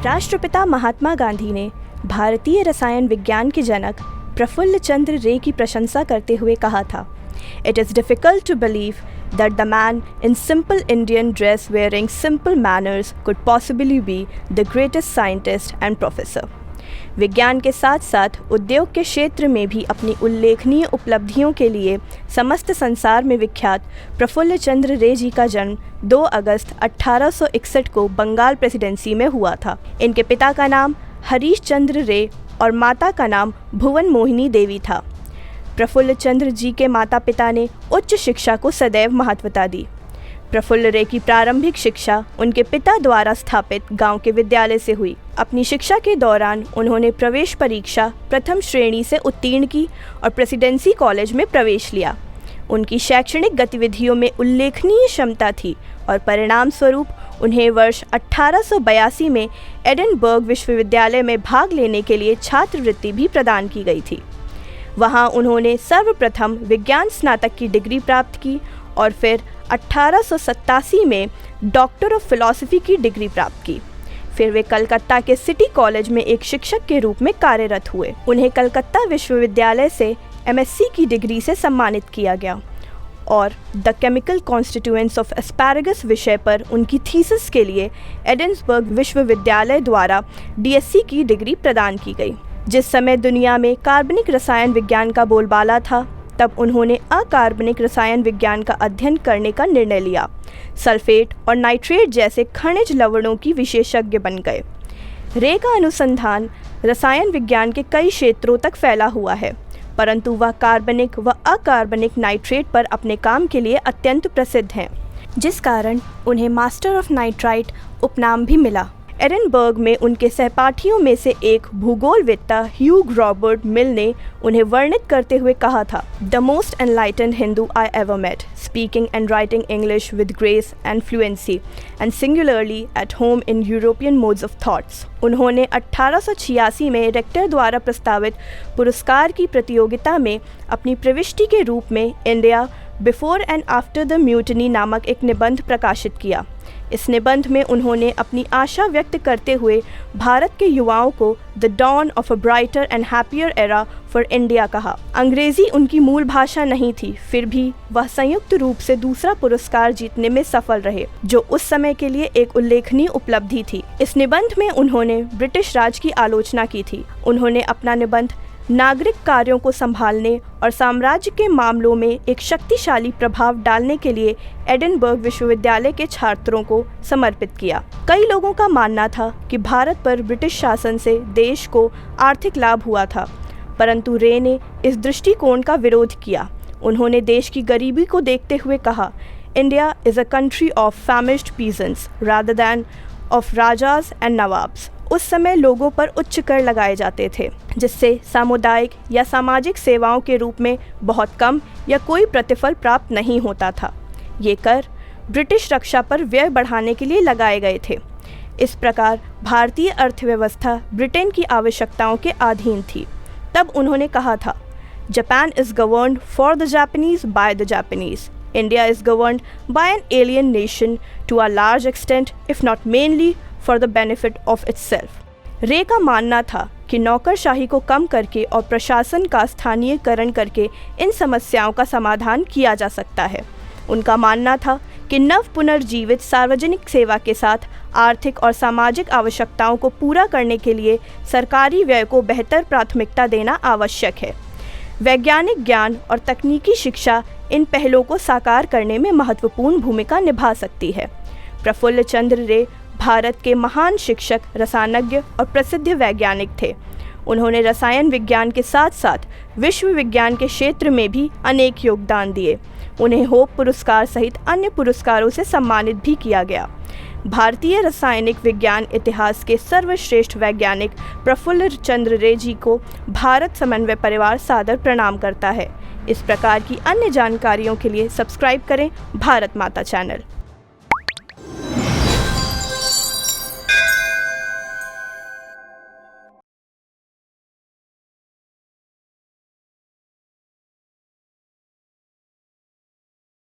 राष्ट्रपिता महात्मा गांधी ने भारतीय रसायन विज्ञान के जनक प्रफुल्ल चंद्र रे की प्रशंसा करते हुए कहा था, "It is difficult to believe that the man in simple Indian dress wearing simple manners could possibly be the greatest scientist and professor." विज्ञान के साथ साथ उद्योग के क्षेत्र में भी अपनी उल्लेखनीय उपलब्धियों के लिए समस्त संसार में विख्यात प्रफुल्ल चंद्र रे जी का जन्म 2 अगस्त 1861 को बंगाल प्रेसिडेंसी में हुआ था। इनके पिता का नाम हरीश चंद्र रे और माता का नाम भुवन मोहिनी देवी था। प्रफुल्ल चंद्र जी के माता पिता ने उच्च शिक्षा को सदैव महत्वता दी। प्रफुल्ल रे की प्रारंभिक शिक्षा उनके पिता द्वारा स्थापित गांव के विद्यालय से हुई। अपनी शिक्षा के दौरान उन्होंने प्रवेश परीक्षा प्रथम श्रेणी से उत्तीर्ण की और प्रेसिडेंसी कॉलेज में प्रवेश लिया। उनकी शैक्षणिक गतिविधियों में उल्लेखनीय क्षमता थी और परिणाम स्वरूप उन्हें वर्ष 1882 में एडिनबर्ग विश्वविद्यालय में भाग लेने के लिए छात्रवृत्ति भी प्रदान की गई थी। वहां उन्होंने सर्वप्रथम विज्ञान स्नातक की डिग्री प्राप्त की और फिर 1887 में डॉक्टर ऑफ फिलॉसफी की डिग्री प्राप्त की। फिर वे कलकत्ता के सिटी कॉलेज में एक शिक्षक के रूप में कार्यरत हुए। उन्हें कलकत्ता विश्वविद्यालय से एमएससी की डिग्री से सम्मानित किया गया और the chemical constituents of asparagus विषय पर उनकी थीसिस के लिए एडिनबर्ग विश्वविद्यालय द्वारा डीएससी की डिग्री प्रदान की गई। जिस समय दुनिया में कार्बनिक रसायन विज्ञान का बोलबाला था, तब उन्होंने अकार्बनिक रसायन विज्ञान का अध्ययन करने का निर्णय लिया। सल्फेट और नाइट्रेट जैसे खनिज लवणों की विशेषज्ञ बन गए। रे का अनुसंधान रसायन विज्ञान के कई क्षेत्रों तक फैला हुआ है, परंतु वह कार्बनिक व अकार्बनिक नाइट्रेट पर अपने काम के लिए अत्यंत प्रसिद्ध हैं, जिस कारण उन्हें मास्टर ऑफ नाइट्राइट उपनाम भी मिला। एडिनबर्ग में उनके सहपाठियों में से एक भूगोलवेत्ता ह्यू रॉबर्ट मिल ने उन्हें वर्णित करते हुए कहा था, "the most enlightened Hindu I ever met, speaking and writing English with grace and fluency and singularly at home in European modes of thoughts." उन्होंने 1886 में रेक्टर द्वारा प्रस्तावित पुरस्कार की प्रतियोगिता में अपनी प्रविष्टि के रूप में India before and after the mutiny नामक एक निबंध प्रकाशित किया। इस निबंध में उन्होंने अपनी आशा व्यक्त करते हुए भारत के युवाओं को the dawn of a brighter and happier era for India कहा। अंग्रेजी उनकी मूल भाषा नहीं थी, फिर भी वह संयुक्त रूप से दूसरा पुरस्कार जीतने में सफल रहे, जो उस समय के लिए एक उल्लेखनीय उपलब्धि थी। इस निबंध में उन्होंने ब्रिटिश राज की आलोचना की थी। उन्होंने अपना निबंध नागरिक कार्यों को संभालने और साम्राज्य के मामलों में एक शक्तिशाली प्रभाव डालने के लिए एडिनबर्ग विश्वविद्यालय के छात्रों को समर्पित किया। कई लोगों का मानना था कि भारत पर ब्रिटिश शासन से देश को आर्थिक लाभ हुआ था, परंतु रे ने इस दृष्टिकोण का विरोध किया। उन्होंने देश की गरीबी को देखते हुए कहा, "India is a country of famished peasants rather than of rajas and nawabs." उस समय लोगों पर उच्च कर लगाए जाते थे, जिससे सामुदायिक या सामाजिक सेवाओं के रूप में बहुत कम या कोई प्रतिफल प्राप्त नहीं होता था। ये कर ब्रिटिश रक्षा पर व्यय बढ़ाने के लिए लगाए गए थे। इस प्रकार भारतीय अर्थव्यवस्था ब्रिटेन की आवश्यकताओं के अधीन थी। तब उन्होंने कहा था, "Japan is governed for the Japanese by the Japanese. India is governed by an alien nation to a large extent, if not mainly for the benefit of itself." रे का मानना था कि नौकरशाही को कम करके और प्रशासन का स्थानीयकरण करके इन समस्याओं का समाधान किया जा सकता है। उनका मानना था कि नव पुनर्जीवित सार्वजनिक सेवा के साथ आर्थिक और सामाजिक आवश्यकताओं को पूरा करने के लिए सरकारी व्यय को बेहतर प्राथमिकता देना आवश्यक है। वैज्ञानिक ज्ञान और तकनीकी शिक्षा इन पहलों को साकार करने में महत्वपूर्ण भूमिका निभा सकती है। प्रफुल्ल चंद्र रे भारत के महान शिक्षक, रसायनज्ञ और प्रसिद्ध वैज्ञानिक थे। उन्होंने रसायन विज्ञान के साथ साथ विश्व विज्ञान के क्षेत्र में भी अनेक योगदान दिए। उन्हें होप पुरस्कार सहित अन्य पुरस्कारों से सम्मानित भी किया गया। भारतीय रासायनिक विज्ञान इतिहास के सर्वश्रेष्ठ वैज्ञानिक प्रफुल्ल चंद्र रे जी को भारत समन्वय परिवार सादर प्रणाम करता है। इस प्रकार की अन्य जानकारियों के लिए सब्सक्राइब करें भारत माता चैनल।